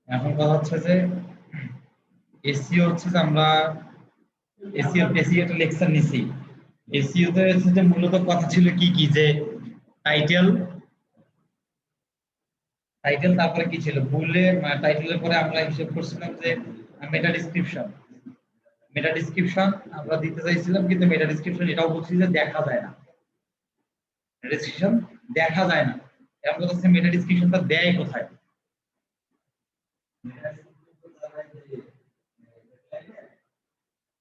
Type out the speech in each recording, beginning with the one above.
এখন কথা হচ্ছে যে এসইও হচ্ছে যে আমরা এসইও বেসিক একটা লেকচার নিছি। এসইও তে হচ্ছে যে মূলত কথা ছিল কি কি যে টাইটেল টাইটেল তারপরে কি ছিল বললে টাইটেলের পরে আমরা হিসাব করছিলাম যে মেটা ডেসক্রিপশন আমরা দিতে চাইছিলাম, কিন্তু মেটা ডেসক্রিপশন এটাও বলছি যে দেখা যায় না, ডেসক্রিপশন দেখা যায় না। এখন কথা হচ্ছে মেটা ডেসক্রিপশনটা দেয় কোথায়?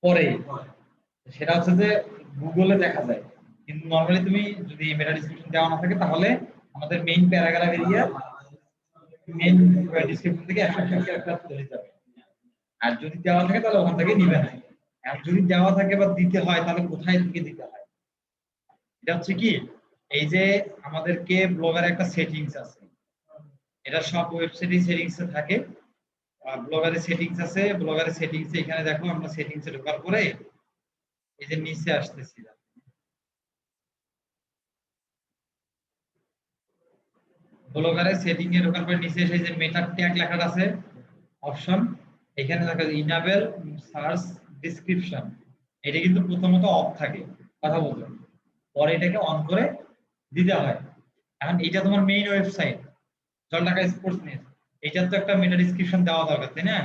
পরে সেটা হচ্ছে যে গুগলে দেখা যায়, কিন্তু নরমালি তুমি যদি মেটা ডেসক্রিপশন দেওয়া না থাকে তাহলে আমাদের main paragraph area main description থেকে 100 ক্যারেক্টার চলে যাবে। আর যদি দেওয়া থাকে তাহলে ওখান থেকে নিবে না। আর যদি দেওয়া থাকে বা দিতে হয় তাহলে কোথায় থেকে দিতে হয়? এটা হচ্ছে কি, এই যে আমাদেরকে ব্লগার একটা সেটিংস আছে, এটা সব ওয়েবসাইটে সেটিংস থাকে। ব্লগারের সেটিংস আছে, ব্লগারের সেটিংস এখানে দেখো আমরা সেটিংসে ঢোকার পরে এই যে নিচে আসতেছি, ব্লগারের সেটিং এ ঢোকার পরে নিচে এসে যে মেটা ট্যাগ লেখা আছে অপশন, এখানে লেখা আছে ইনেবল সার্চ ডেসক্রিপশন। এটা কিন্তু প্রথমত অফ থাকে, কথা বলতে, পরে এটাকে অন করে দিতে হয়। এখন এটা তোমার main website Jaldhaka sports news, এটার তো একটা মেটা ডেসক্রিপশন দেওয়া দরকার, তাই না?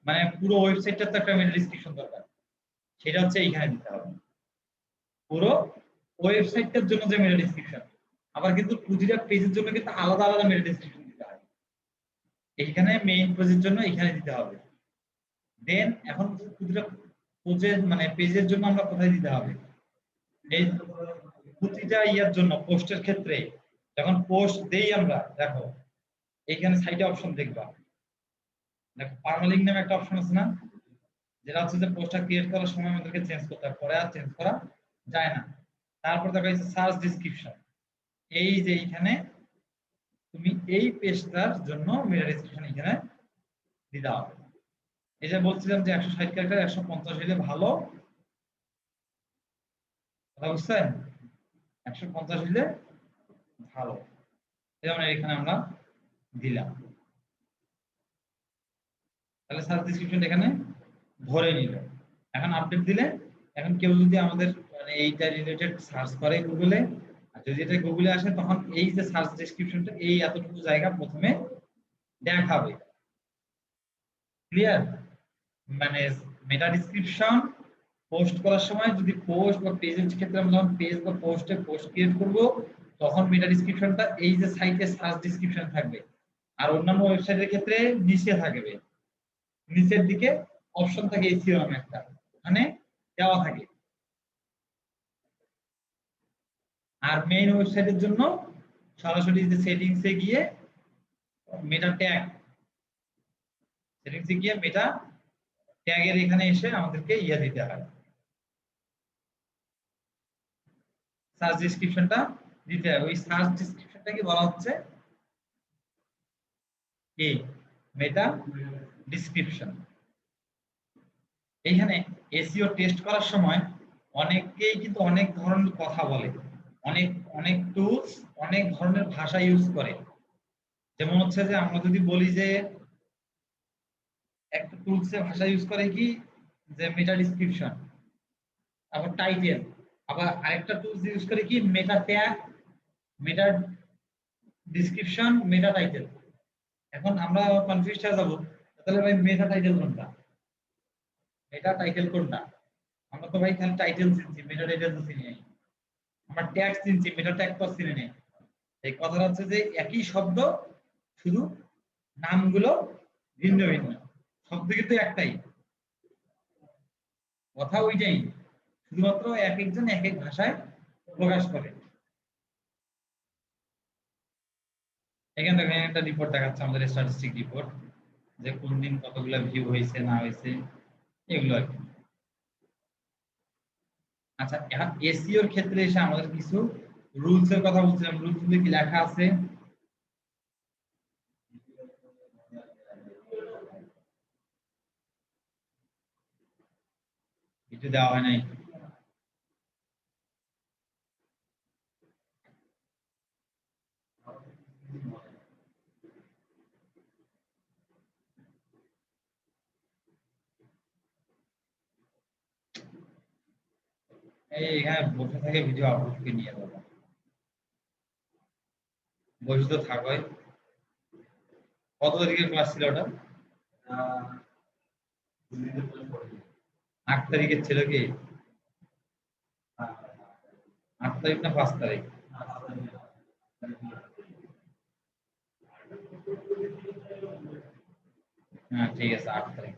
মানে পুরো ওয়েবসাইটটার তো একটা মেটা ডেসক্রিপশন দরকার, সেটা হচ্ছে এইখানে দিতে হবে। পুরো ওয়েবসাইটটার জন্য যে মেটা ডেসক্রিপশন, আবার কিন্তু প্রতিটা পেজের জন্য কিন্তু আলাদা আলাদা মেটা ডেসক্রিপশন দিতে হয়। এইখানে মেইন পেজের জন্য এখানে দিতে হবে। দেন এখন প্রতিটা পেজের মানে পেজের জন্য আমরা কোথায় দিতে হবে? এই প্রতিটা ইয়ার জন্য পোস্টের ক্ষেত্রে যখন পোস্ট দেই আমরা, দেখো এইখানে সাইডে অপশন দেখবা, দেখো পারমালিঙ্ক নামে একটা অপশন আছে না, যেটা হচ্ছে যে পোস্টটা ক্রিয়েট করার সময় আমাদেরকে চেঞ্জ করতে হয়, পরে আর চেঞ্জ করা যায় না। তারপর দেখো এই সার্চ ডেসক্রিপশন, এই যে এইখানে তুমি এই পেজটার জন্য মেটা ডেসক্রিপশন এখানে দিতে হবে। এই যে বলছিলাম যে 160 ক্যারেক্টার 150 হলে ভালো, কথা বুঝছেন? 150 হলে ভালো, যেমন এখানে আমরা দিলাম, তাহলে সার্চ ডেসক্রিপশন এখানে ধরে নিল। এখন আপডেট দিলে এখন কেউ যদি আমাদের মানে এইটা রিলেটেড সার্চ করে গুগলে, আর যদি এটা গুগলে আসে তখন এই যে সার্চ ডেসক্রিপশনটা এই এতটুকু জায়গা প্রথমে দেখাবে। ক্লিয়ার? মানে মেটা ডেসক্রিপশন পোস্ট করার সময় যদি পোস্ট বা পেজের ক্ষেত্রে আমরা যখন পেজ বা পোস্টে পোস্ট ক্রিয়েট করব, তখন মেটা ডেসক্রিপশনটা এই যে সাইটে সার্চ ডেসক্রিপশন থাকবে, আর অন্যান্য ওয়েবসাইটের ক্ষেত্রে নিচে থাকবে, নিচের দিকে অপশন থাকে এসইও নামে একটা, ওখানে দেওয়া থাকে। আর মেইন ওয়েবসাইটের জন্য সরাসরি যে সেটিংসে গিয়ে মেটা ট্যাগ, সেটিংসে গিয়ে মেটা ট্যাগের এখানে এসে আমাদেরকে ইয়া দিতে হয়, সার্চ ডেসক্রিপশনটা দিতে হয়। ওই সার্চ ডেসক্রিপশনটাকে বলা হচ্ছে কি, মেটা ডেসক্রিপশন। এইখানে এসইও টেস্ট করার সময় অনেকেই কিন্তু অনেক ধরনের কথা বলে, অনেক অনেক টুলস অনেক ধরনের ভাষা ইউজ করে। যেমন হচ্ছে যে আমরা যদি বলি যে একটা টুলসে ভাষা ইউজ করে কি, যে মেটা ডেসক্রিপশন, আবার টাইটেল, আবার আরেকটা টুলস ইউজ করে কি মেটা ট্যাগ, মেটা ডেসক্রিপশন, মেটা টাইটেল। এখন আমরা কনফিউজ হয়ে যাব, তাহলে ভাই মেটা টাইটেল কোনটা, মেটা টাইটেল কোনটা? আমরা তো ভাই খালি টাইটেল চিনছি, মেটা টাইটেল তো চিনি নাই। আমরা ট্যাগ চিনছি, মেটা ট্যাগ তো চিনি নাই। এই কথাটা হচ্ছে যে একই শব্দ, শুধু নামগুলো ভিন্ন ভিন্ন, শব্দ কিন্তু একটাই, কথা ওইটাই, শুধুমাত্র এক একজন এক এক ভাষায় প্রকাশ করে। এখানে দেখেন একটা রিপোর্ট দেখাচ্ছে আমাদের স্ট্যাটিস্টিক রিপোর্ট, যে কোন দিন কতগুলো ভিউ হয়েছে না হয়েছে, এগুলো আর কি। আচ্ছা, এখন এসইও এর ক্ষেত্রে এসে আমাদের কিছু রুলস এর কথা বলছিলাম, রুলস গুলো কি লেখা আছে? কিছু দেওয়া হয় নাই? এই এখানে বসে থেকে ভিডিও আপলোডকে নিয়ে যাবো, বসে তো থাকোই। কত তারিখের ক্লাস ছিল ওটা? 8 তারিখের ছিল কি? 8 তারিখ না 5 তারিখ? হ্যাঁ ঠিক আছে, 8 তারিখ।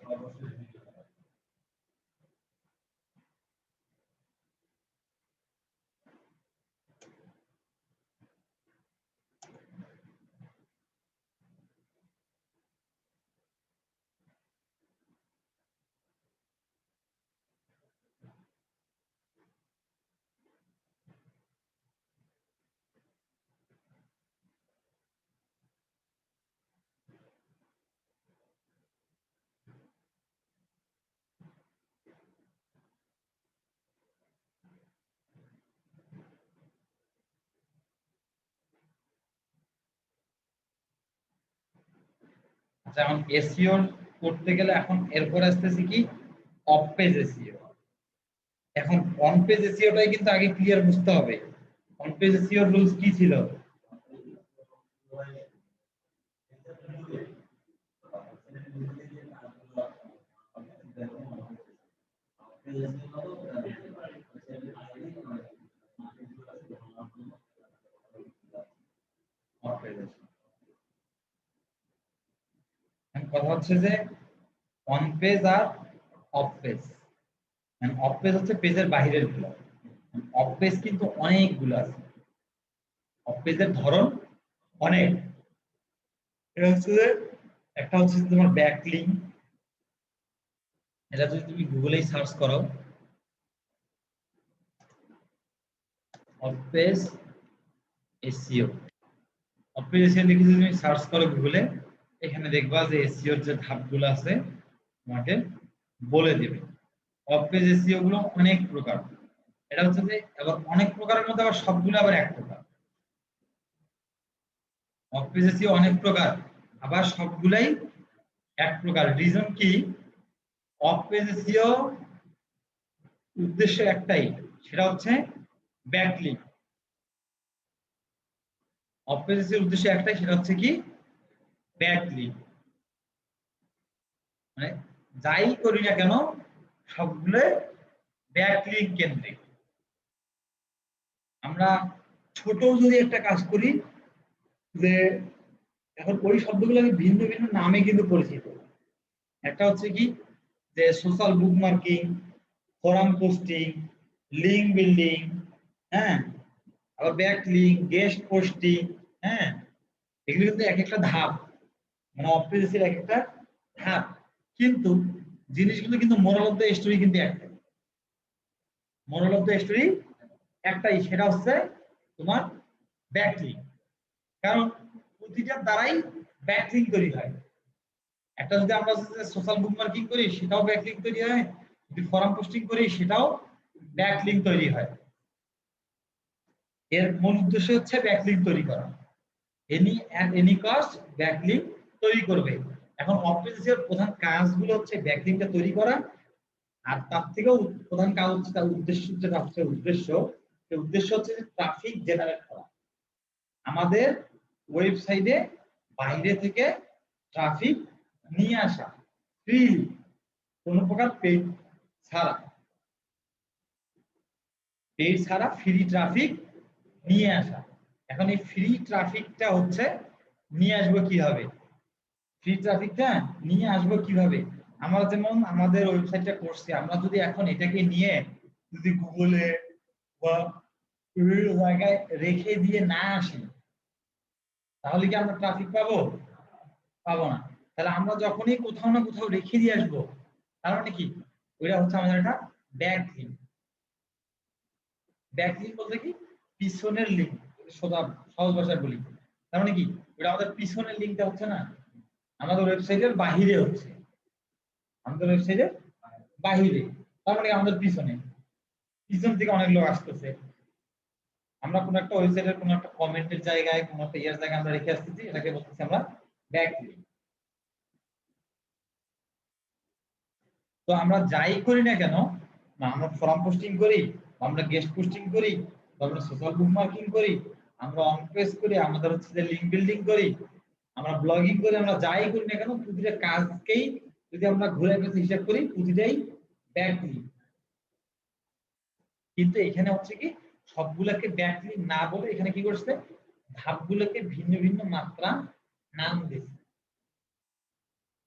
আচ্ছা, এখন এসইও করতে গেলে এখন এরপর আসতেছে কি? Of page SEO. এখন অন পেজ এসইওটাই কিন্তু আগে ক্লিয়ার বুঝতে হবে। অন পেজ এসইওর রুলস কি ছিল? Off page. কথা হচ্ছে যে অন পেজ আর অফ পেজ। অফ পেজ হচ্ছে পেজের বাইরের গুলো। অফ পেজ কিন্তু অনেকগুলো আছে। অফ পেজের ধরন অনেক। এটা হচ্ছে যে একটা হচ্ছে তোমার ব্যাকলিংক। এটা যদি তুমি গুগলেই সার্চ করো, of page SEO, of page SEO লিখে যদি তুমি সার্চ করো গুগলে, এখানে দেখবা যে এসইওর যে ধাপগুলো আছে তোমাকে বলে দেবে। অফ পেজ এসইও গুলো অনেক প্রকার। এটা হচ্ছে যে আবার অনেক প্রকারের মধ্যে আবার সবগুলো আবার এক প্রকার। অফ পেজ এসইও অনেক প্রকার, আবার সবগুলাই এক প্রকার। রিজন কি? অফ পেজ এসইও উদ্দেশ্য একটাই, সেটা হচ্ছে ব্যাকলিংক। অফ পেজ এসইও উদ্দেশ্য একটাই, সেটা হচ্ছে কি? ব্যাকলিংক। মানে যাই করি না কেন সবগুলো ব্যাকলিংক কেন্দ্রিক। আমরা ছোট যদি একটা কাজ করি, যে এখন ওই শব্দগুলো ভিন্ন ভিন্ন নামে কিন্তু পরিচিত। একটা হচ্ছে কি? যে social bookmarking, forum posting, link building, হ্যাঁ, আবার ব্যাকলিংক, গেস্ট পোস্টিং, হ্যাঁ, এগুলো কিন্তু এক একটা ধাপ, মানে অফ পেজের এক একটা ধাপ। কিন্তু জিনিসগুলো কিন্তু মোরাল অফ দ্য স্টোরি কিন্তু একটাই। মোরাল অফ দ্য স্টোরি একটাই, সেটা হচ্ছে তোমার ব্যাকলিংক। কারণ প্রতিটার দ্বারাই ব্যাকলিংক তৈরি হয়। একটা যদি আমরা সোশ্যাল বুকমার্কিং করি সেটাও ব্যাকলিংক তৈরি হয়, যদি ফোরাম পোস্টিং করি সেটাও ব্যাকলিংক তৈরি হয়। এর মূল উদ্দেশ্য হচ্ছে ব্যাকলিংক তৈরি করা। Any at any cost backlink তৈরি করবে। এখন অফ পেজের প্রধান কাজগুলো হচ্ছে ব্যাকলিংকটা তৈরি করা, আর তার থেকেও প্রধান কাজ হচ্ছে, তার উদ্দেশ্য, যেটা হচ্ছে উদ্দেশ্য, সেই উদ্দেশ্য হচ্ছে যে ট্রাফিক জেনারেট করা। আমাদের ওয়েবসাইটে বাইরে থেকে ট্রাফিক নিয়ে আসা, ফ্রি, কোনো প্রকার পেইড ছাড়া। পেইড ছাড়া ফ্রি ট্রাফিক নিয়ে আসা। এখন এই ফ্রি ট্রাফিকটা হচ্ছে নিয়ে আসবো কিভাবে? ফ্রি ট্রাফিকটা নিয়ে আসবো কিভাবে? আমরা যেমন আমাদের ওয়েবসাইটটা করছি, আমরা যদি এখন এটাকে নিয়ে যদি গুগলে বা বিভিন্ন জায়গায় রেখে দিয়ে না আসি, তাহলে কি আমরা ট্রাফিক পাবো? পাবো না। তাহলে আমরা যখনই কোথাও না কোথাও রেখে দিয়ে আসবো, তার মানে কি? ওইটা হচ্ছে আমাদের একটা ব্যাকলিংক। ব্যাকলিংক বলতে কি? পিছনের লিঙ্ক। সোজা সহজ ভাষায় বলি, তার মানে কি? ওটা আমাদের পিছনের লিঙ্কটা হচ্ছে না, আমাদের ওয়েবসাইটের বাহিরে হচ্ছে। আমাদের ওয়েবসাইটের বাহিরে, তার মানে আমাদের পিছনে, পিছন থেকে অনেক লোক আসতেছে। আমরা কোন একটা ওয়েবসাইটের কোন একটা কমেন্টের জায়গায়, কোন একটা ইয়ার জায়গায় আমরা রেখে আসতেছি, এটাকে বলতেছি আমরা ব্যাকলিংক। তো আমরা যাই করি না কেন, না আমরা ফর্ম পোস্টিং করি আমরা গেস্ট পোস্টিং করি, আমরা সোশ্যাল বুক মার্কিং করি, আমরা অন পেজ করি, আমাদের হচ্ছে যে লিংক বিল্ডিং করি, আমরা ব্লগিং করি, আমরা যাই করি না কেন প্রতিটা কাজকেই যদি আমরা ঘুরে ফিরে হিসাব করি প্রতিটাই ব্যাকলিঙ্ক। কিন্তু এখানে হচ্ছে কি সবগুলোকে ব্যাকলিঙ্ক না বলে এখানে কি করছে ধাপগুলোকে ভিন্ন ভিন্ন মাত্রা নাম দিয়েছে।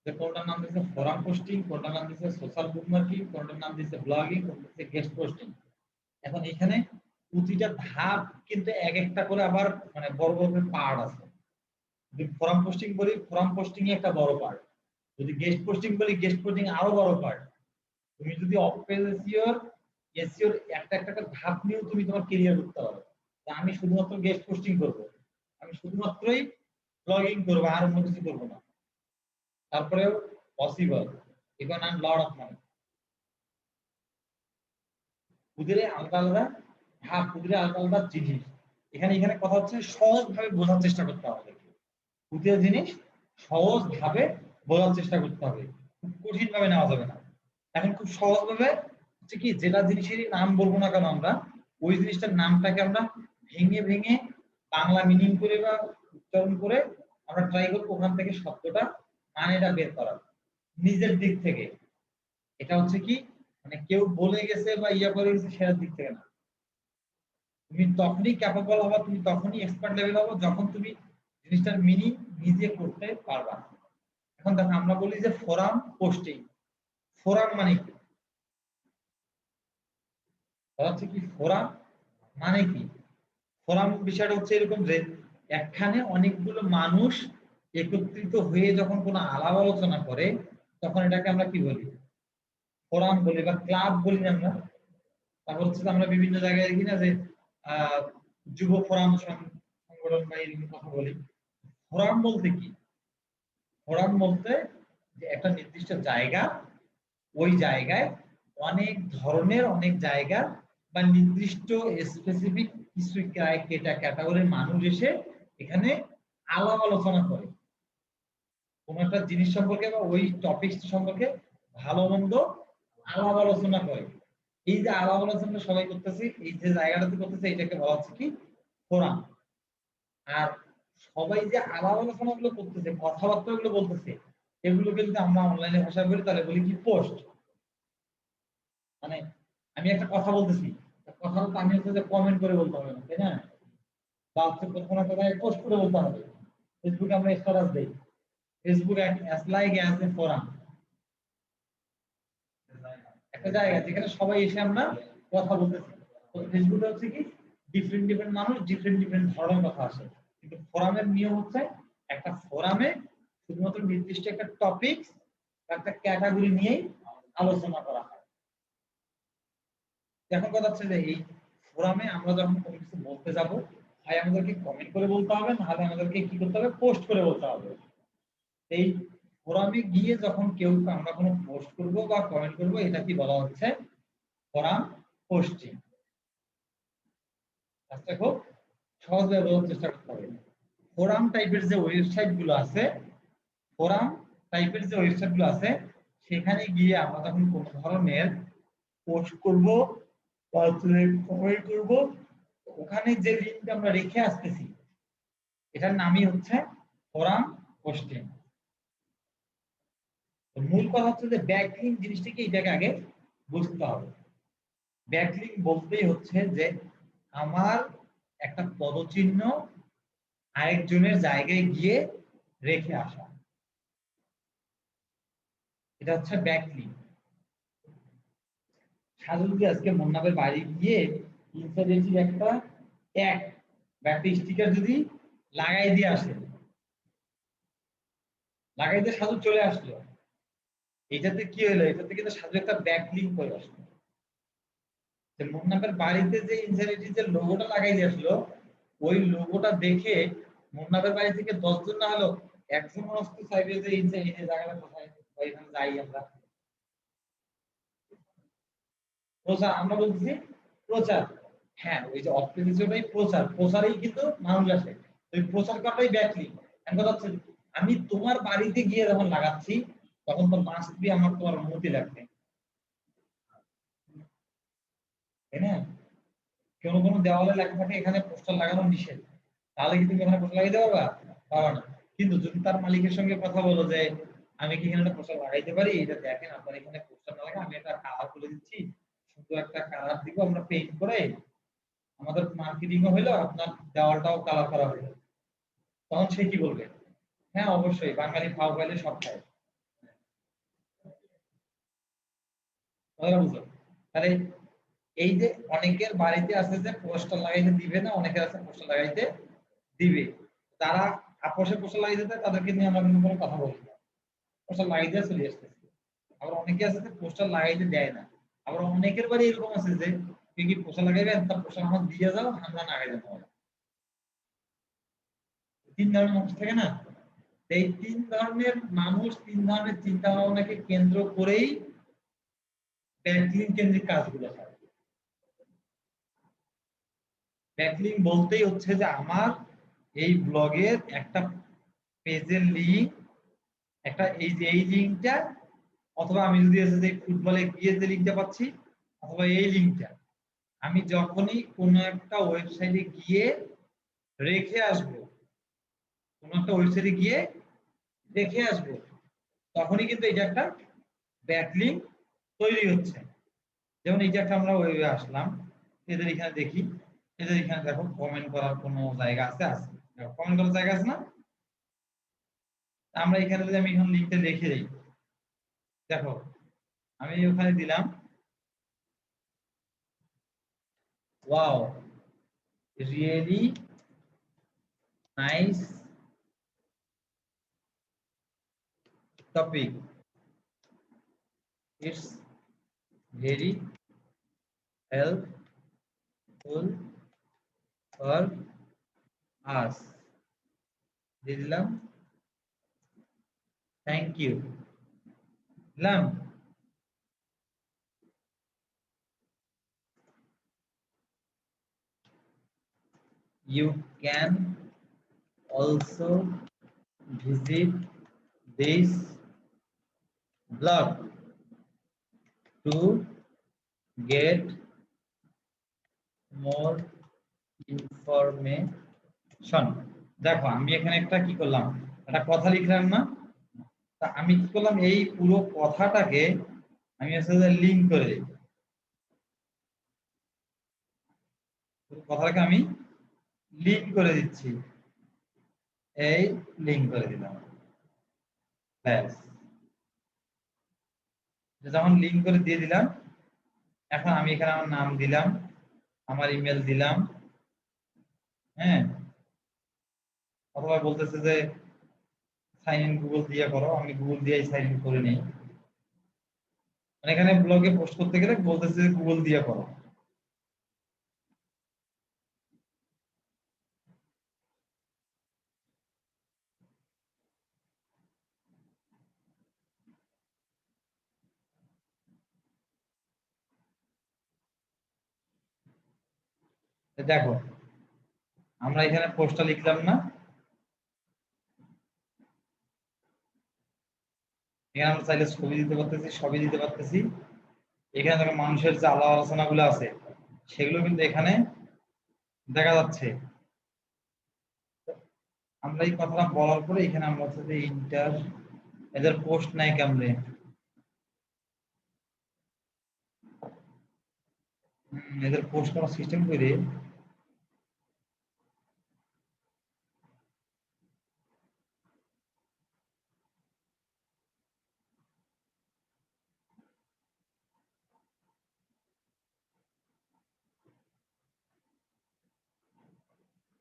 কোনটার নাম দিয়েছে ফোরাম পোস্টিং, কোনটার নাম দিয়েছে সোশ্যাল বুক মার্কিং, কোনটার নাম দিয়েছে ব্লগিং, কোনটা দিয়েছে গেস্ট পোস্টিং। এখন এখানে প্রতিটা ধাপ কিন্তু এক একটা করে আবার মানে বড় বড় পার্ট আছে। যদি ফোরাম পোস্টিং বলি ফোরাম পোস্টিং একটা বড় পার্ট, যদি গেস্ট পোস্টিং বলি গেস্ট পোস্টিং আরো বড় পার্ট। তুমি যদি অফ পেজ এসইওর একটা একটা ধাপ নিয়েও তুমি তোমার ক্যারিয়ার করতে পারো। আমি শুধুমাত্র গেস্ট পোস্টিং করব, আমি শুধুমাত্রই ব্লগিং করব, আর অন্য কিছু করব না, তারপরেও possible, even earn lot of money. ওদের আলাদা আলাদা ধাপ, ওদের আলাদা আলাদা জিনিস। এখানে কথা হচ্ছে সহজভাবে বোঝার চেষ্টা করতে হবে। প্রতিটা জিনিস সহজভাবে বোঝার চেষ্টা করতে হবে, খুব কঠিন ভাবে নেওয়া যাবে না। এখন খুব সহজভাবে হচ্ছে কি যেটা জিনিসেরই নাম বলবো না কেন আমরা ওই জিনিসটার নামটাকে আমরা ভেঙে ভেঙে বাংলা মিনিং করে বা উচ্চারণ করে আমরা ট্রাই করবো ওখান থেকে শব্দটা মানেটা বের করার নিজের দিক থেকে। এটা হচ্ছে কি মানে কেউ বলে গেছে বা ইয়া করে গেছে সেটার দিক থেকে না। তুমি তখনই ক্যাপাবল হবা, তুমি তখনই এক্সপার্ট লেভেল হবো যখন তুমি জিনিসটার মিনিং নিজে করতে পারবা। এখন দেখো আমরা বলি যে ফোরাম পোস্টিং, ফোরাম মানে কি? হচ্ছে কি ফোরাম মানে কি? ফোরাম বিষয়টা হচ্ছে এরকম যে একখানে অনেকগুলো মানুষ একত্রিত হয়ে যখন কোনো আলাপ আলোচনা করে তখন এটাকে আমরা কি বলি? ফোরাম বলি বা ক্লাব বলি আমরা। তারপর হচ্ছে আমরা বিভিন্ন জায়গায় দেখি না যে যুব ফোরাম সংগঠন বা এরকম কথা বলি। ফোরাম বলতে কি? ফোরাম বলতে যে একটা নির্দিষ্ট জায়গা, ওই জায়গায় অনেক ধরনের অনেক জায়গা বা নির্দিষ্ট স্পেসিফিক কিছু ক্যাটাগরির মানুষ এসে এখানে আলাপ আলোচনা করে কোন একটা জিনিস সম্পর্কে বা ওই টপিক সম্পর্কে ভালো মন্দ আলাপ আলোচনা করে। এই যে আলাপ আলোচনা সবাই করতেছে, এই যে জায়গাটাতে করতেছে এটাকে বলা হচ্ছে কি ফোরাম। আর সবাই যে আলাপ আলোচনা গুলো করতেছে, কথাবার্তা গুলো বলতেছে, এগুলোকে যদি আমরা অনলাইনে ভাষায় বলি তাহলে বলি কি পোস্ট। মানে আমি একটা কথা বলতেছি, কথাটা তো আমি হচ্ছে যে কমেন্ট করে বলতে হবে না, তাই না? বা হচ্ছে কোনো একটা জায়গায় পোস্ট করে বলতে হবে। ফেসবুকে আমরা স্ট্যাটাস দেই, Facebook as like as a forum, একটা জায়গা যেখানে সবাই এসে আমরা কথা বলতেছি। তো ফেসবুকে হচ্ছে কি ডিফারেন্ট ডিফারেন্ট মানুষ ডিফারেন্ট ডিফারেন্ট ধরনের কথা আসে, কিন্তু ফোরামের নিয়ম হচ্ছে একটা ফোরামে শুধুমাত্র নির্দিষ্ট একটা টপিক একটা ক্যাটাগরি নিয়েই আলোচনা করা হয়। এখন কথা হচ্ছে যে এই ফোরামে আমরা যখন কোনো কিছু বলতে যাব হয় আমাদেরকে কমেন্ট করে বলতে হবে, নাহলে আমাদেরকে কি করতে হবে পোস্ট করে বলতে হবে। এই ফোরামে গিয়ে যখন কেউ আমরা কোনো পোস্ট করব বা কমেন্ট করব এটা কি বলা হচ্ছে ফোরাম পোস্টিং। আচ্ছা খুব সহজভাবে বোঝার চেষ্টা করতে হবে। ফোরাম টাইপের যে ওয়েবসাইট গুলো আছে, ফোরাম টাইপের যে ওয়েবসাইট গুলো আছে সেখানে গিয়ে আমরা যখন কোনো ধরনের পোস্ট করব বা কমেন্ট করব ওখানে যে লিঙ্কটা আমরা রেখে আসতেছি এটার নামই হচ্ছে ফোরাম পোস্টিং। মূল কথা হচ্ছে যে ব্যাকলিঙ্ক জিনিসটাকে এটাকে আগে বুঝতে হবে। ব্যাকলিঙ্ক বলতেই হচ্ছে যে আমার একটা পদচিহ্ন আরেকজনের জায়গায় গিয়ে রেখে আসা, এটা হচ্ছে ব্যাকলিঙ্ক। সাজু যদি আজকে মুন্নাবের বাড়ি গিয়ে ইনসাইডেন্সি একটা ট্যাগ বা একটা স্টিকার যদি লাগাই দিয়ে আসে, লাগাই দিয়ে সাজু চলে আসলো, এটাতে কি হলো? এটাতে কিন্তু সাজু একটা ব্যাকলিঙ্ক করে আসলো। যে মুন্নাবের বাড়িতে যে ইনসাইডেন্সি যে লোগোটা লাগাই দিয়ে আসলো ওই লোগোটা দেখে মুন্নাবের বাড়ি থেকে 10 জন না হলো একজন অস্ত চাইবে যে এই জায়গাটা কোথায়, ওইখানে যাই আমরা। প্রচার আমরা বলছি প্রচার, হ্যাঁ ওই যে অপ্রচারটাই প্রচার, প্রচারেই কিন্তু মানুষ আসে, ওই প্রচার করাটাই ব্যাকলিঙ্ক। এখন কথা হচ্ছে আমি তোমার বাড়িতে গিয়ে যখন লাগাচ্ছি তখন তো মাস্ট বি আমার তোমার অনুমতি লাগবে, তাই না? কোনো কোনো দেওয়ালে লেখা থাকে এখানে পোস্টার লাগানো নিষেধ, তাহলে কি তুমি এখানে পোস্টার লাগাইতে পারবা? পারবা না। কিন্তু যদি তার মালিকের সঙ্গে কথা বলো যে আমি কি এখানে একটা পোস্টার লাগাইতে পারি, এটা দেখেন আপনার এখানে পোস্টার না লাগে, আমি একটা কালার করে দিচ্ছি, সুন্দর একটা কালার দিব আমরা পেইন্ট করে, আমাদের মার্কেটিংও হইলো, আপনার দেওয়ালটাও কালার করা হইলো, তখন সে কি বলবে? হ্যাঁ অবশ্যই, বাঙালি খাওয়া পাইলে সব খায়। কথাটা বুঝো? তাহলে এই যে অনেকের বাড়িতে আছে যে পোস্টার লাগাইতে দিবে না, অনেকের আছে পোস্টার লাগাইতে দিবে। তারা আপোষে পোস্টার লাগাইতে দেয়, তাদেরকে নিয়ে আমরা কিন্তু কোনো কথা বলি না, পোস্টার লাগাই দিয়ে চলে আসতেছে। আবার অনেকে আছে যে পোস্টার লাগাইতে দেয় না। আবার অনেকের বাড়ি এরকম আছে যে কেউ কি পোস্টার লাগাইবেন, তার পোস্টার আমার দিয়ে যাও, আমরা লাগাই দেবো। তিন ধরনের মানুষ থাকে না? এই তিন ধরনের মানুষ, তিন ধরনের চিন্তা ভাবনাকে কেন্দ্র করেই ব্যাকলিং কেন্দ্রিক কাজগুলো হয়। ব্যাকলিং বলতেই হচ্ছে যে আমার এই ব্লগের একটা পেজের লিংক, একটা এই যে এই লিংকটা, অথবা আমি যদি আছে যে ফুটবলে গিয়ে যে লিংকটা পাচ্ছি, অথবা এই লিংকটা আমি যখনই কোনো একটা ওয়েবসাইটে গিয়ে রেখে আসবো, কোনো একটা ওয়েবসাইটে গিয়ে রেখে আসবো, তখনই কিন্তু এটা একটা ব্যাকলিং তৈরি হচ্ছে। যেমন এই যে একটা আমরা ওয়েবে আসলাম, এদের এখানে দেখি, এদের এখানে দেখো কমেন্ট করার কোনো জায়গা আছে? আছে, কমেন্ট করার জায়গা আছে না? আমরা এখানে যদি আমি এখন লিংকটা লিখে দিই, দেখো আমি ওখানে দিলাম wow really nice topic, it's very helpful for us, দিয়ে দিলাম থ্যাংক ইউ, দিলাম। You can also visit this blog to get more information. দেখো আমি এখানে একটা কি করলাম, একটা কথা লিখলাম না? তা আমি কি করলাম, এই পুরো কথাটাকে আমি আসলে লিংক করে দিই, পুরো কথাটাকে আমি লিংক করে দিচ্ছি, এই লিংক করে দিলাম, ব্যাস। যখন লিংক করে দিয়ে দিলাম, এখন আমি এখানে আমার নাম দিলাম, আমার ইমেল দিলাম, হ্যাঁ, অথবা বলতেছে যে সাইন ইন গুগল দিয়ে করো, আমি গুগল দিয়েই সাইন ইন করে নিই। মানে এখানে ব্লগে পোস্ট করতে গেলে বলতেছে যে গুগল দিয়ে করো। দেখো আমরা এখানে পোস্টটা লিখলাম না, এখানে আমরা চাইলে ছবি দিতে পারতেছি, সবই দিতে পারতেছি। এখানে দেখো মানুষের যে আলাপ আলোচনা গুলো আছে সেগুলো কিন্তু এখানে দেখা যাচ্ছে। আমরা এই কথাটা বলার পরে এখানে আমরা হচ্ছে যে ইন্টার, এদের পোস্ট নাই কেমনে, এদের পোস্ট করার সিস্টেম করে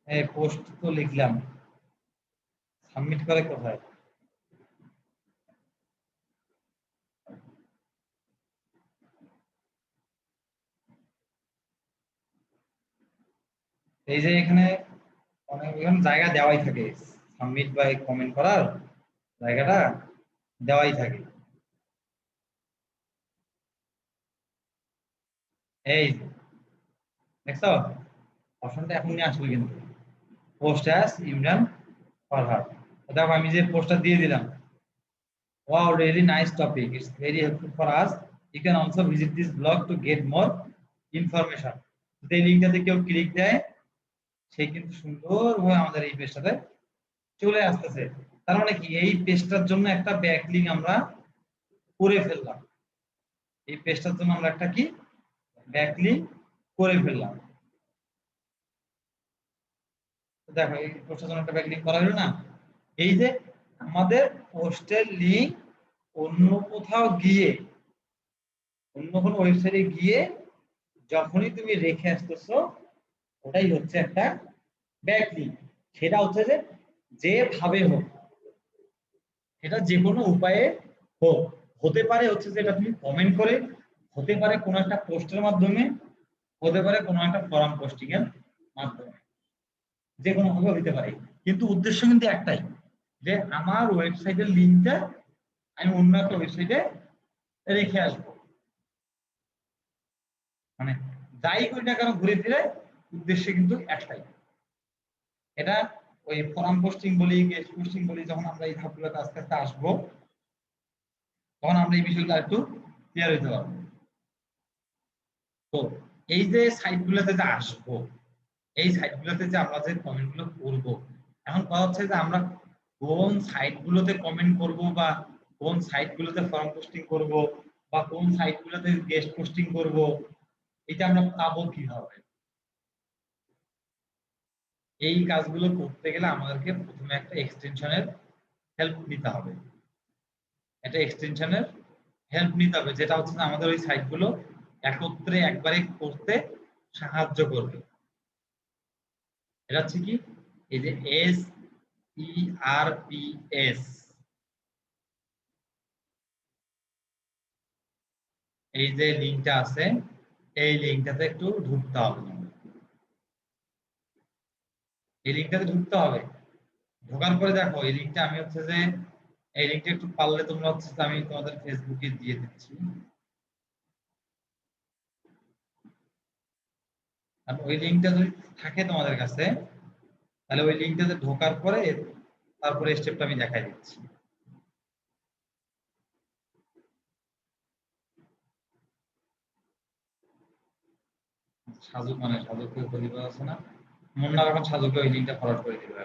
এই পোস্ট তো লিখলাম, সাবমিট করে কোথায়? এই যে এখানে অনেক এখানে জায়গা দেওয়াই থাকে, সাবমিট বা কমেন্ট করার জায়গাটা দেওয়াই থাকে। এই দেখছো অপশনটা এখনই আসবে কিন্তু, পোস্ট অ্যাজ ইমরান ফরহাদ। দেখো আমি যে পোস্টটা দিয়ে দিলাম, wow really nice topic, it's very helpful for us, you can also visit this blog to get more information. যে লিঙ্কটাতে কেউ ক্লিক দেয় সে কিন্তু সুন্দরভাবে আমাদের এই পেজটাতে চলে আসতেছে। তার মানে কি এই পেজটার জন্য একটা ব্যাকলিংক আমরা করে ফেললাম। এই পেজটার জন্য আমরা একটা কি ব্যাকলিংক করে ফেললাম। দেখো এই পোস্টের জন্য একটা ব্যাকলিংক করা হলো না। এই যে আমাদের পোস্টের লিংক অন্য কোথাও গিয়ে অন্য কোনো ওয়েবসাইটে গিয়ে যখনই তুমি রেখে আসতেছো ওটাই হচ্ছে একটা ব্যাকলিংক। সেটা হচ্ছে যে যেভাবে হোক, এটা যে কোনো উপায়ে হোক, হতে পারে হচ্ছে যে এটা তুমি কমেন্ট করে, হতে পারে কোনো একটা পোস্টের মাধ্যমে, হতে পারে কোনো একটা ফরম পোস্টিং এর মাধ্যমে, যে কোনো ভাবে হতে পারে। কিন্তু উদ্দেশ্য কিন্তু একটাই, যে আমার ওয়েবসাইটের লিংকটা আমি অন্য একটা ওয়েবসাইটে রেখে আসবো। মানে যাই করি না কেন ঘুরে ফিরে উদ্দেশ্য কিন্তু একটাই। এটা ওই ফরম পোস্টিং বলি, গেস্ট পোস্টিং বলি, যখন আমরা এই ধাপগুলোতে আস্তে আস্তে আসবো তখন আমরা এই বিষয়গুলো একটু ক্লিয়ার হইতে পারবো। তো এই যে সাইটগুলোতে যে আসবো, এই সাইটগুলোতে যে আমরা যে কমেন্টগুলো করব, এখন কথা হচ্ছে যে আমরা কোন সাইটগুলোতে কমেন্ট করব বা কোন সাইটগুলোতে ফরম পোস্টিং করব বা কোন সাইটগুলোতে গেস্ট পোস্টিং করব, এটা আমরা পাবো কিভাবে? এই কাজগুলো করতে গেলে আমাদেরকে প্রথমে একটা এক্সটেনশনের হেল্প নিতে হবে। একটা এক্সটেনশনের হেল্প নিতে হবে যেটা হচ্ছে আমাদের ওই সাইটগুলো একত্রে একবারে করতে সাহায্য করবে। এটা হচ্ছে কি এই যে SERPs, এই যে লিংকটা আছে এই লিংকটাতে একটু ঢুকতে হবে। এই লিংকটাতে ঢুকতে হবে, ঢোকার পরে দেখো এই লিংকটা আমি হচ্ছে যে এই লিংকটা একটু পারলে তোমরা হচ্ছে আমি তোমাদের ফেসবুকে দিয়ে দিচ্ছি। আর ওই লিংকটা যদি থাকে তোমাদের কাছে তাহলে ওই লিংকটাতে ঢোকার পরে তারপরে স্টেপটা আমি দেখাই দিচ্ছি। সাজু মানে সাজুকে বলিবা আছে না, মুন্না এখন সাজুকে ওই লিংকটা ফরওয়ার্ড করে দিবে।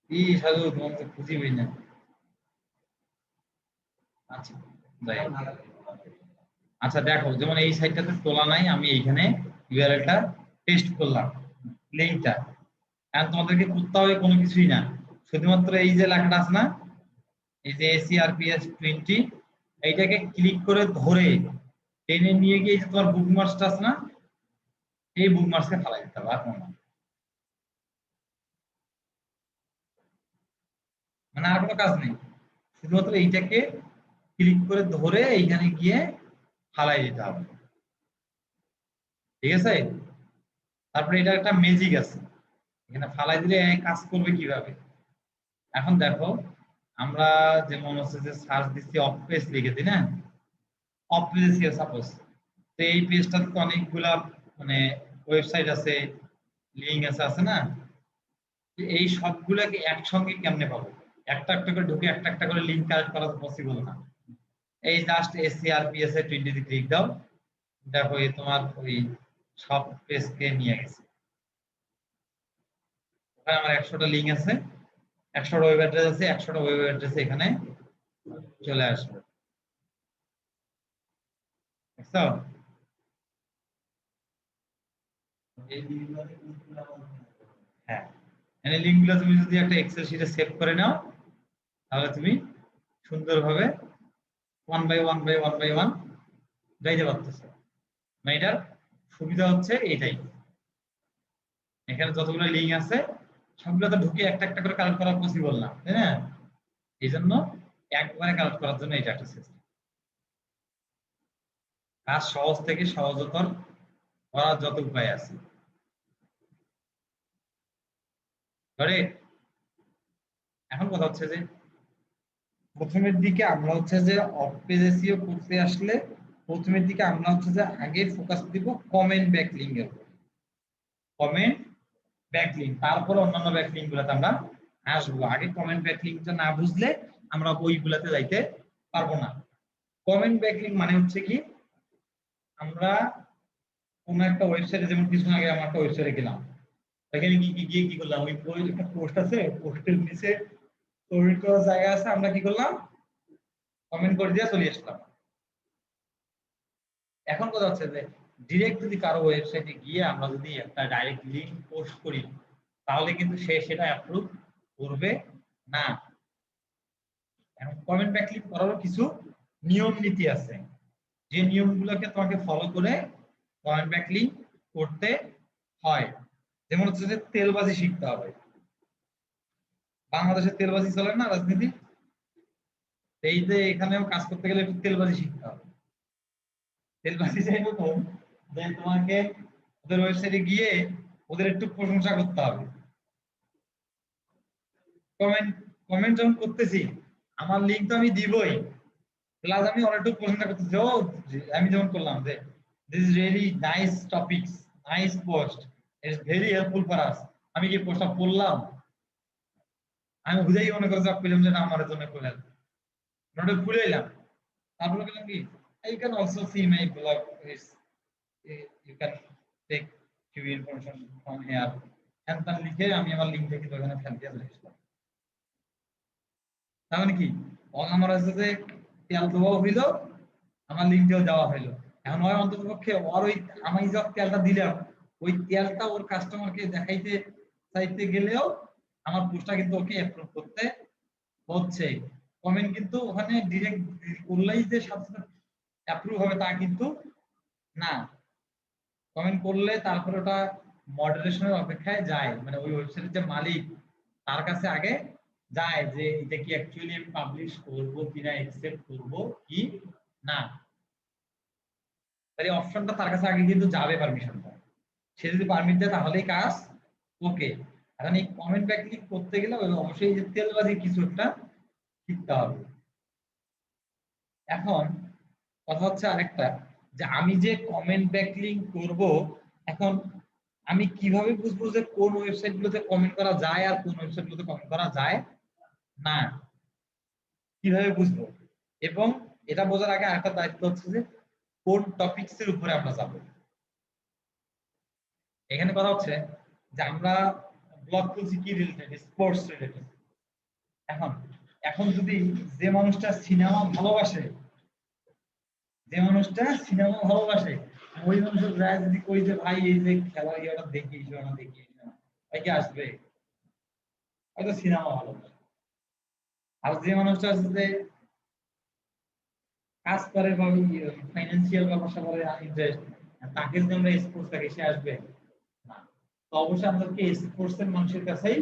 কি সাজু তোমাকে খুঁজি হই না। আচ্ছা যাই হোক। আচ্ছা দেখো যেমন এই সাইটটাতে তোলা নাই, আমি এইখানে ইউআরএলটা পেস্ট করলাম লিংকটা। আর তোমাদেরকে করতে হবে কোনো কিছুই না, শুধুমাত্র এই যে লেখাটা আছে না, এই যে SERPs20, এইটাকে ক্লিক করে ধরে টেনে নিয়ে গিয়ে যে তোমার বুকমার্কসটা আছে না, এই বুকমার্কসে ফেলাই দিতে হবে। আর কোনো না, মানে আর কোনো কাজ নেই, শুধুমাত্র এইটাকে ক্লিক করে ধরে এইখানে গিয়ে ফালাই দিতে হবে। ঠিক আছে? তারপরে এটা একটা ম্যাজিক আছে, এখানে ফালাই দিলে কাজ করবে কিভাবে। এখন দেখো আমরা যেমন হচ্ছে যে সার্চ দিচ্ছি অফ পেজ লিখে দিই না, অফ পেজ সাপোজ, তো এই পেজটাতে তো অনেকগুলা মানে ওয়েবসাইট আছে, লিংক আছে আছে না, এই সবগুলোকে একসঙ্গে কেমনে পাবো? একটা একটা করে ঢুকে একটা একটা করে লিংক কালেক্ট করা তো পসিবল না। এই জাস্ট SERPs এর 20 ক্লিক দাও, দেখো এই তোমার ওই সব পেজকে নিয়ে গেছে। ওখানে আমার 100টা লিংক আছে, 100টা ওয়েব অ্যাড্রেস আছে, 100টা ওয়েব অ্যাড্রেস এখানে চলে আসবে। বুঝছো? হ্যাঁ, এই লিংকগুলো তুমি যদি একটা এক্সেল শিটে সেভ করে নাও তাহলে তুমি সুন্দরভাবে one by one by one by one যাইতে পারতেছো। মানে এটার সুবিধা হচ্ছে এইটাই, এখানে যতগুলো লিংক আছে সবগুলো তো ঢুকে একটা একটা করে কালেক্ট করা পসিবল না, তাই না? এই জন্য একবারে কালেক্ট করার জন্য এটা একটা সিস্টেম। কাজ সহজ থেকে সহজতর করার যত উপায় আছে। এখন কথা হচ্ছে যে প্রথমের দিকে আমরা হচ্ছে যে অফ পেজ এসইও করতে আসলে প্রথমের দিকে আমরা হচ্ছে যে আগে ফোকাস দিব কমেন্ট ব্যাকলিংক এর উপর, কমেন্ট ব্যাকলিংক, তারপরে অন্যান্য ব্যাকলিংক গুলোতে আমরা আসবো। আগে কমেন্ট ব্যাকলিংকটা না বুঝলে আমরা ওইগুলাতে যাইতে পারবো না। কমেন্ট ব্যাকলিংক মানে হচ্ছে কি, আমরা কোন একটা ওয়েবসাইটে, যেমন কিছুদিন আগে আমরা একটা ওয়েবসাইটে গেলাম, এখানে গিয়ে কি করলাম, ওই একটা পোস্ট আছে, পোস্টের নিচে কমেন্ট করার জায়গা আছে, আমরা কি করলাম, কমেন্ট করে দিয়ে চলে আসলাম। এখন কথা হচ্ছে যে ডিরেক্ট যদি কারো ওয়েবসাইটে গিয়ে আমরা যদি একটা ডাইরেক্ট লিংক পোস্ট করি, তাহলে কিন্তু সে সেটা অ্যাপ্রুভ করবে না। এখন কমেন্ট ব্যাকলিংক করারও কিছু নিয়ম নীতি আছে, যে নিয়মগুলোকে তোমাকে ফলো করে কমেন্ট ব্যাকলিংক করতে হয়। যেমন হচ্ছে যে তেলবাজি শিখতে হবে। বাংলাদেশে তেলবাজি চলে না রাজনীতি, এই যে এখানেও কাজ করতে গেলে একটু তেলবাজি শিখতে হবে। তেলবাজি এরকম যে তোমাকে ওদের ওয়েবসাইটে গিয়ে ওদের একটু প্রশংসা করতে হবে। কমেন্ট কমেন্ট যখন করতেছি, আমার লিঙ্ক তো আমি দিবই, প্লাস আমি অনেকটু প্রশংসা করতেছি। ও, আমি যেমন করলাম যে this is really nice topics, nice post, it's very helpful for us. আমি কি পোস্টটা পড়লাম, আমি বুঝেই মনে করে জব পেলাম যে না আমার জন্য করলেন, নোটে খুলে এলাম, তারপরে গেলাম কি, you can also see my blog is, you can take few information from here, and then লিখে আমি আমার লিংকটা কিন্তু ওখানে ফেলে দিয়ে আসলাম। তার মানে কি, আমার কাছে যে তেল দেওয়া হইলো, আমার লিংকটাও দেওয়া হইলো। এখন হয় অন্ততপক্ষে ওর ওই আমি যে তেলটা দিলাম, ওই তেলটা ওর কাস্টমারকে দেখাইতে চাইতে গেলেও আমার পোস্টটা কিন্তু ওকে অ্যাপ্রুভ করতে হচ্ছে। কমেন্ট কিন্তু ওখানে ডিরেক্ট করলেই যে সাথে সাথে অ্যাপ্রুভ হবে তা কিন্তু না। কমেন্ট করলে তারপরে ওটা মডারেশনের অপেক্ষায় যায়, মানে ওই ওয়েবসাইটের যে মালিক তার কাছে আগে যায় যে এটা কি অ্যাকচুয়ালি আমি পাবলিশ করব কিনা, অ্যাকসেপ্ট করব কি না। তাই অপশনটা তার কাছে আগে কিন্তু যাবে, পারমিশনটা। সে যদি পারমিট দেয় তাহলেই কাজ ওকে। এখন এই কমেন্ট ব্যাকলিংক করতে গেলে অবশ্যই যে তেলবাজি কিছু একটা শিখতে হবে। এখন কথা হচ্ছে আরেকটা, যে আমি যে কমেন্ট ব্যাকলিংক করব, এখন আমি কিভাবে বুঝবো যে কোন ওয়েবসাইট গুলোতে কমেন্ট করা যায় আর কোন ওয়েবসাইট গুলোতে কমেন্ট করা যায় না, কিভাবে বুঝবো? এবং এটা বোঝার আগে আরেকটা দায়িত্ব হচ্ছে যে কোন টপিকস এর উপরে আমরা যাব। এখানে কথা হচ্ছে যে আমরা ব্লগ খুলছি কি রিলেটেড, স্পোর্টস রিলেটেড। এখন এখন যদি যে মানুষটা সিনেমা ভালোবাসে, যে মানুষটা সিনেমা ভালোবাসে, ওই মানুষের রায় যদি কই যে ভাই এই যে খেলা ইয়াটা দেখি, না দেখি না, ভাই কি আসবে? হয়তো সিনেমা ভালোবাসে। আর যে মানুষটা আছে যে কাজ করে বা ফাইন্যান্সিয়াল ব্যাপার স্যাপারে ইন্টারেস্ট, তাকে যদি আমরা স্পোর্টস থাকি, সে আসবে না। তো অবশ্যই আমাদেরকে স্পোর্টস এর মানুষের কাছেই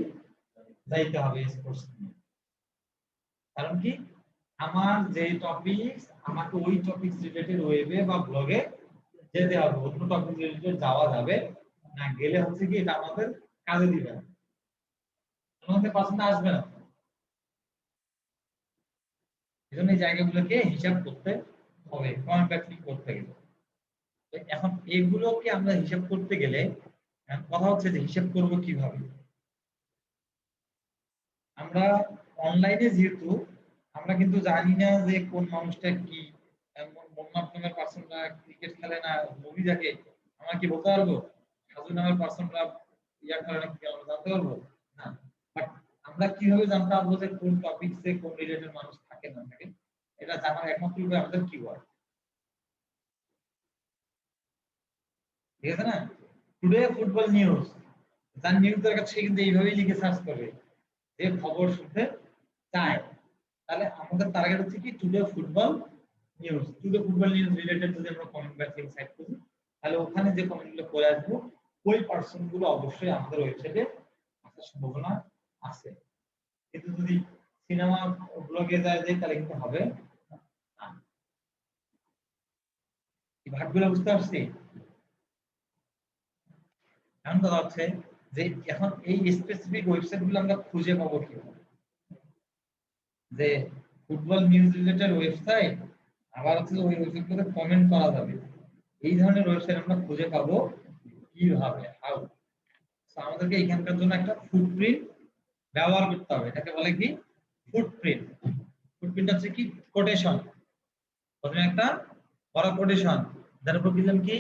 যাইতে হবে স্পোর্টস নিয়ে। কারণ কি, আমার যে টপিকস, আমাকে ওই টপিকস রিলেটেড ওয়েবে বা ব্লগে যেতে হবে, অন্য টপিক রিলেটেড যাওয়া যাবে না। গেলে হচ্ছে কি এটা আমাদের কাজে দিবে না, আমাদের পছন্দ আসবে না। এজন্য এই জায়গাগুলোকে হিসাব করতে হবে কমেন্ট ব্যাকলিংক করতে গেলে। এখন এগুলোকে আমরা হিসাব করতে গেলে কথা হচ্ছে যে হিসাব করব কিভাবে। আমরা অনলাইনে যেহেতু আমরা কিন্তু জানি না যে কোন মানুষটা কি, মোহাম্মদ নামের পার্সনরা ক্রিকেট খেলে না মুভি দেখে, আমরা কি বলতে পারবো? সাজু নামের পার্সনরা ইয়া খেলে না কি আমরা জানতে পারবো না। বাট আমরা কিভাবে জানতে পারবো যে কোন টপিকসে কোন রিলেটেড মানুষ থাকে না থাকে? এটা জানার একমাত্র উপায় আমাদের কিওয়ার্ড, ঠিক আছে না? টুডে ফুটবল নিউজ, যার নিউজ দরকার সে কিন্তু এইভাবেই লিখে সার্চ করবে যে খবর শুনতে চায়। তাহলে আমাদের টার্গেট হচ্ছে কি, today football news. Today football news related যদি আমরা কমেন্ট ব্যাকলিংক সাইট করি, তাহলে ওখানে যে কমেন্টগুলো করে আসবো ওই পার্সন গুলো অবশ্যই আমাদের ওয়েবসাইটে আসার সম্ভাবনা আছে। কিন্তু যদি সিনেমা ব্লগে যায় তাহলে কিন্তু হবে না। এই ভাগগুলো বুঝতে পারছি? এখন কথা হচ্ছে যে এখন এই স্পেসিফিক ওয়েবসাইট গুলো আমরা খুঁজে পাবো কিভাবে, যে ফুটবল নিউজ রিলেটেড ওয়েবসাইট, আবার হচ্ছে ওই ওয়েবসাইটগুলোতে কমেন্ট করা যাবে, এই ধরনের ওয়েবসাইট আমরা খুঁজে পাবো কিভাবে, হাউ? আমাদেরকে এখানকার জন্য একটা ফুটপ্রিন্ট ব্যবহার করতে হবে। এটাকে বলে কি, ফুটপ্রিন্ট। ফুটপ্রিন্ট হচ্ছে কি কোটেশন, প্রথমে একটা বড় কোটেশন, তারপর দিলাম কি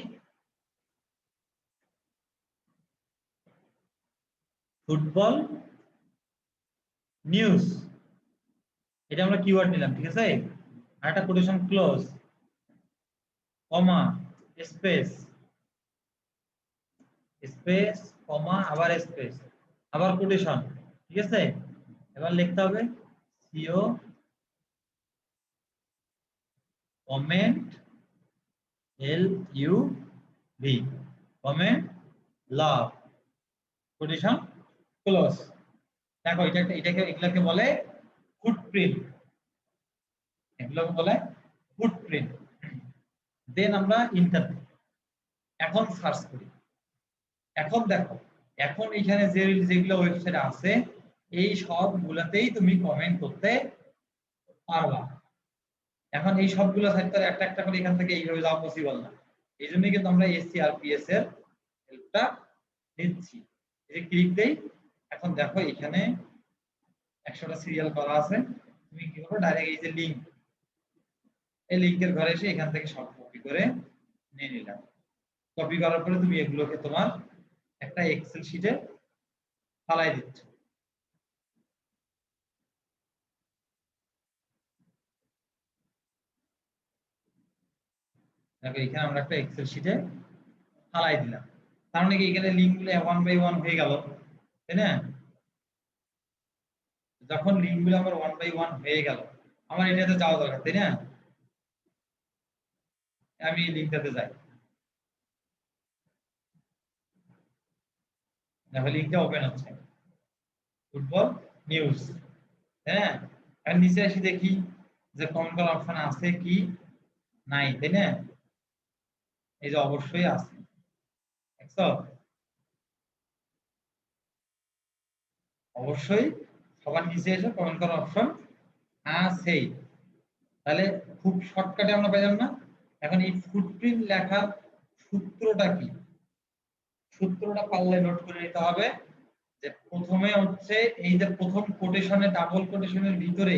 ফুটবল নিউজ, এটা আমরা কিওয়ার্ড নিলাম, ঠিক আছে। আর একটা quotation close, comma, space, space, comma, আবার স্পেস, আবার কোটেশন, ঠিক আছে। এবার লিখতে হবে সিও comment, L U V, comment love, quotation close. দেখো এগুলাকে বলে ফুটপ্রিন্ট, এগুলোকে বলে ফুটপ্রিন্ট। দেন আমরা ইন্টার, এখন সার্চ করি। এখন দেখো, এখন এখানে যেগুলো ওয়েবসাইট আছে এই সবগুলোতেই তুমি কমেন্ট করতে পারবা। এখন এই সবগুলো সাইট তো একটা একটা করে এখান থেকে এইভাবে যাওয়া পসিবল না, এই জন্যই কিন্তু আমরা এসসিআরপিএস এর হেল্পটা নিচ্ছি। এই যে ক্লিক দেই, এখন দেখো এখানে 100টা সিরিয়াল করা আছে, তুমি কি করবে ডাইরেক্ট এই যে লিংক, এই লিংকের ঘরে এসে এখান থেকে সব কপি করে নিয়ে নিলাম। কপি করার পরে তুমি এগুলোকে তোমার একটা এক্সেল শিটে ফালাই দিচ্ছ। দেখো এখানে আমরা একটা এক্সেল শিটে ফালাই দিলাম, তার মানে কি এখানে লিংকগুলো 1 বাই 1 হয়ে গেল, তাই না। যখন লিংকগুলো আমার 1 বাই 1 হয়ে গেল, আমার এটাতে যাওয়া দরকার, তাই না। আমি এই লিংকটাতে যাই, দেখো লিংকটা ওপেন হচ্ছে, ফুটবল নিউজ, হ্যাঁ। আর নিচে এসে দেখি যে কমেন্ট করার অপশন আছে কি নাই, তাই না। এই যে অবশ্যই আছে, দেখছো, অবশ্যই সবার নিচে এসে কমেন্ট করার অপশন আছেই। তাহলে খুব শর্টকাটে আমরা পেলাম না। এখন এই ফুটপ্রিন্ট লেখার সূত্রটা কি, সূত্রটা পারলে নোট করে নিতে হবে। যে প্রথমে হচ্ছে এই যে প্রথম কোটেশনে, ডাবল কোটেশনের ভিতরে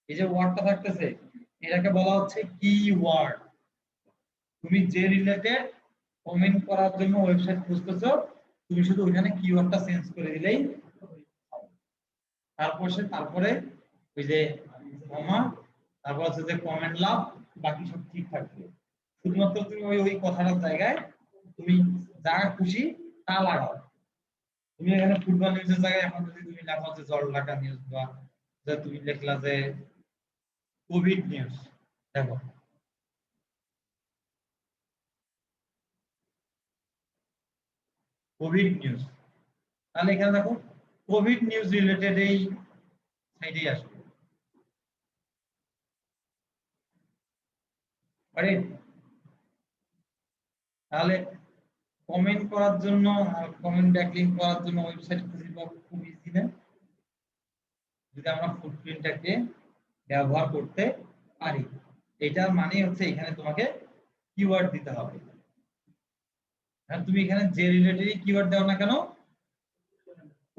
এই যে ওয়ার্ডটা থাকতেছে, এটাকে বলা হচ্ছে কিওয়ার্ড। তুমি যে রিলেটেড কমেন্ট করার জন্য ওয়েবসাইট খুঁজতেছো, তুমি শুধু ওইখানে কিওয়ার্ডটা চেঞ্জ করে দিলেই হবে। তারপরে ওই যে কমা, তারপর হচ্ছে যে কমেন্ট লাভ, বাকি সব ঠিক থাকবে। শুধুমাত্র তুমি ওই ওই কথাটার জায়গায় তুমি যা খুশি তা লাগাও। তুমি এখানে ফুটবল নিউজের জায়গায় এখন যদি তুমি লেখো যে জল ঢাকা নিউজ, বা যে তুমি লিখলা যে কোভিড নিউজ, দেখো কোভিড নিউজ, তাহলে এখানে দেখো কোভিড নিউজ রিলেটেড এই সাইডেই আসবে। তাহলে কমেন্ট করার জন্য, কমেন্ট ব্যাকলিংক করার জন্য ওয়েবসাইট খুঁজে পাওয়া খুব ইজি না, যদি আমরা ফুটপ্রিন্টটাকে ব্যবহার করতে পারি। এটার মানে হচ্ছে এখানে তোমাকে কিওয়ার্ড দিতে হবে। আর তুমি এখানে যে রিলেটেডই কিওয়ার্ড দাও না কেন,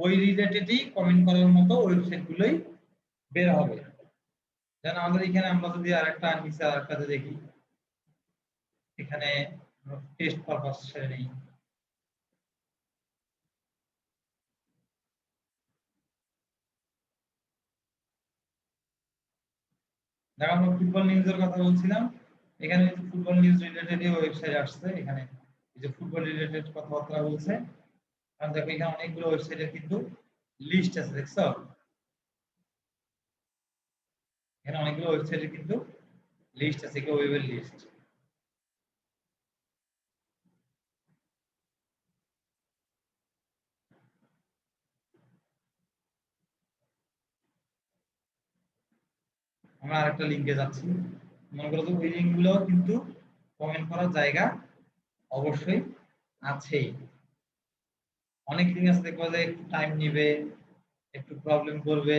ওই রিলেটেডই কমেন্ট করার মতো ওয়েবসাইট গুলোই বের হবে। যেন আমাদের এখানে আমরা যদি আরেকটা নিচে আরেকটাতে দেখি, এখানে টেস্ট পারপাস সেরে নেই। দেখো আমরা ফুটবল নিউজের কথা বলছিলাম, এখানে ফুটবল নিউজ রিলেটেড ওয়েবসাইট আসছে, এখানে এই যে ফুটবল রিলেটেড কথাবার্তা বলছে। কারণ দেখো এখানে অনেকগুলো ওয়েবসাইটের কিন্তু লিস্ট আছে, দেখছো এখানে অনেকগুলো ওয়েবসাইটের কিন্তু লিস্ট আছে, কি ওয়েবের লিস্ট। আমরা আরেকটা লিংকে যাচ্ছি, মনে করো যে ওই লিংক গুলো কিন্তু কমেন্ট করার জায়গা অবশ্যই আছেই। অনেক লিঙ্ক আছে দেখবো যে একটু টাইম নিবে, একটু প্রবলেম করবে,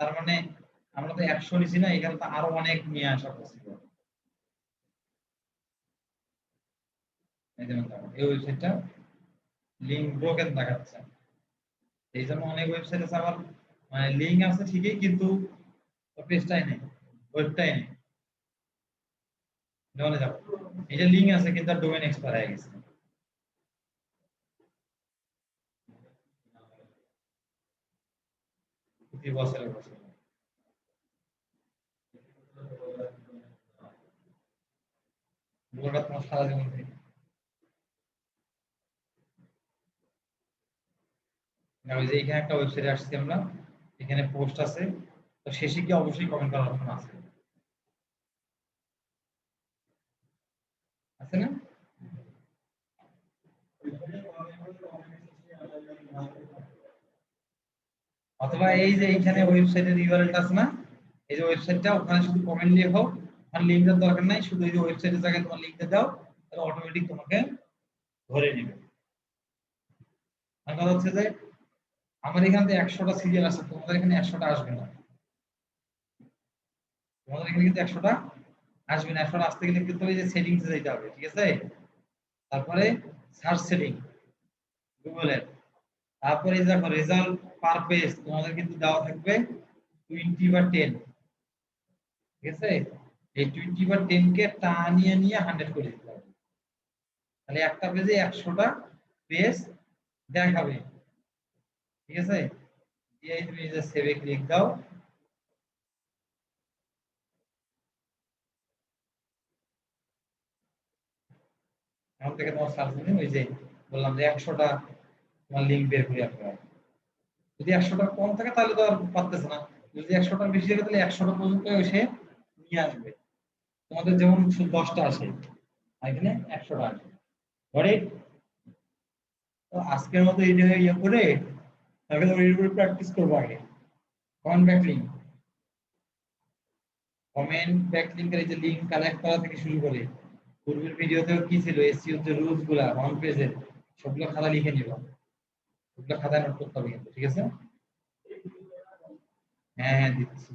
তার মানে আমরা তো 100 নিছি না, এখানে তো আরো অনেক নিয়ে আসা পসিবল। এই জন্য এই ওয়েবসাইটটা লিংক ব্রোকেন দেখাচ্ছে, এই জন্য অনেক ওয়েবসাইট আছে আবার মানে লিংক আছে ঠিকই কিন্তু তো পেজটাই নেই, ওয়েবটাই নেই, ডোমেনে যাবো, এই যে লিঙ্ক আছে কিন্তু ডোমেন এক্সপায়ার হয়ে গেছে। প্রতি বছরে বছর ব্লগার তোমার সারা জীবন থেকে ওই যে এখানে একটা ওয়েবসাইটে আসছি আমরা, এখানে পোস্ট আছে, তো শেষে কি অবশ্যই কমেন্ট করার অপশন আছে, আছে না? অথবা এই যে এইখানে ওয়েবসাইটের ইউআরএলটা আছে না, এই যে ওয়েবসাইটটা, ওখানে শুধু কমেন্ট দিয়ে হোক, আর লিংকের দরকার নাই, শুধু এই যে ওয়েবসাইটের জায়গায় তোমার লিংকটা দাও, তাহলে অটোমেটিক তোমাকে ধরে নেবে। আর কথা হচ্ছে যে আমার এখানে 100টা সিরিয়াল আছে, তোমাদের এখানে 100টা আসবে না, তোমাদের এখানে কিন্তু 100টা আসবে না। 100টা আসতে গেলে কিন্তু ওই যে সেটিংসে যেতে হবে, ঠিক আছে? তারপরে সার্চ সেটিং গুগলের, তারপরে এই দেখো রেজাল্ট পার পেজ তোমাদের কিন্তু দেওয়া থাকবে 20/10, ঠিক আছে? এই 20/10 কে টানিয়ে নিয়ে 100 করে দিতে হবে, তাহলে একটা পেজে 100টা পেজ দেখাবে, ঠিক আছে? দিয়ে তুমি যে সেভে ক্লিক দাও, এখন থেকে তোমার সার্চ ইঞ্জিন ওই যে বললাম যে 100টা তোমার লিংক বের করে আসবে। যদি 100টা কম থাকে তাহলে তো আর পারতেছে না, যদি 100টার বেশি থাকে তাহলে 100টা পর্যন্ত এসে নিয়ে আসবে। তোমাদের যেমন 10টা আসে, আর এখানে 100টা আসে, ধরে। তো আজকের মতো এই জায়গায় ইয়ে করে তাহলে ওই উপরে প্র্যাকটিস করবো আগে। কমেন্ট ব্যাকলিংক, কমেন্ট ব্যাকলিংকের এই যে লিংক কালেক্ট করা থেকে শুরু করে পূর্বের ভিডিওতেও কি ছিল, এসইও যে রুলস গুলা ওয়ান পেজের, সবগুলো খাতা লিখে নিবা, ওগুলো খাতায় নোট করতে হবে কিন্তু, ঠিক আছে? হ্যাঁ হ্যাঁ দিচ্ছি।